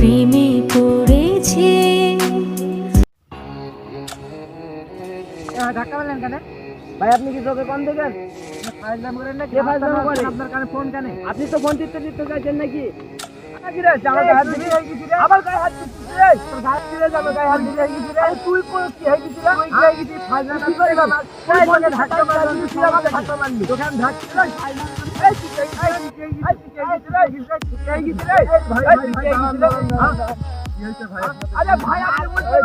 প্রেমে পড়েছে। ধাক্কা মারলেন কেন ভাই? আপনি কি চোখে কম দেখেন? আপনার কানে ফোন কেন? আপনি তো ফোন টিপতে টিপতে চাইছেন নাকি? আমার গায়ে হাত দিচ্ছিস রে? তোর গায়ে দিলে যাবে, গায়ে হাত দিলে গেছিস রে? তুই কোন কি হয়ে গেছিস রে? তুই গিয়ে গেছিস ফাইজলাম কি করে আমার? তুই ফোনে ধাক্কা মারলি, তুই আমাকে ধাক্কা মারলি। তোকে আমি ধাক্কা এই তুই কে গেছিস রে? ভাই ভাই কি হইছে ভাই? আরে ভাই আপনি বলতে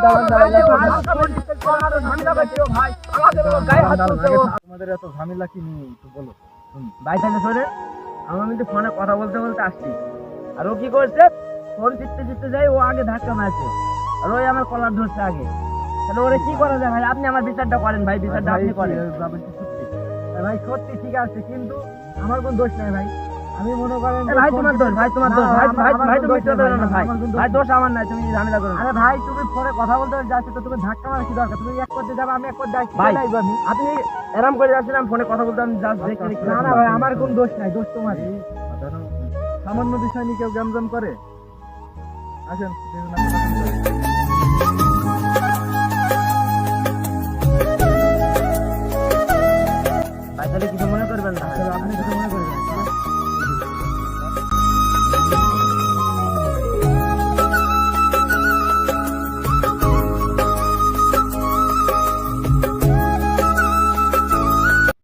ঝামেলা করছো ভাই, আমাদের গায়ে হাত তুলছো। তোমাদের এত ঝামেলা কি নিয়ে একটু বলো ভাই। তাহলে শোনে, আমি কিন্তু ফোনে কথা বলতে বলতে আসছি, আর ও কি করছে, ফোন চিপতে চিপতে যাই, ও আগে ধাক্কা মারছে, আর ওই আমার কলার ধরছে আগে। তাহলে ওরে কি করা যায় ভাই? আপনি আমার বিচারটা করেন ভাই, বিচারটা আপনি করেন ভাই। সত্যি ঠিক আছে, কিন্তু আমার কোন দোষ নাই ভাই। আমি মনে করেন ভাই তোমার দোষ, ভাই তোমার দোষ, ভাই ভাই ভাই তুমি মিথ্যা বলো না ভাই, ভাই দোষ আমার নাই, তুমি ঝামেলা করো। আরে ভাই তুমি ফোনে কথা বলতে যাচ্ছ তো তুমি ধাক্কা মারা কি দরকার? তুমি এক করতে যাবে, আমি এক করতে যাই ভাই। আপনি এরকম করে যাচ্ছিলাম ফোনে কথা বলতে, আমি জাস্ট দেখতে দেখতে। না না ভাই আমার কোন দোষ নাই, দোষ তোমার। সামান্য বিষয় নিয়ে কেউ গ্যামজাম করে? আসেন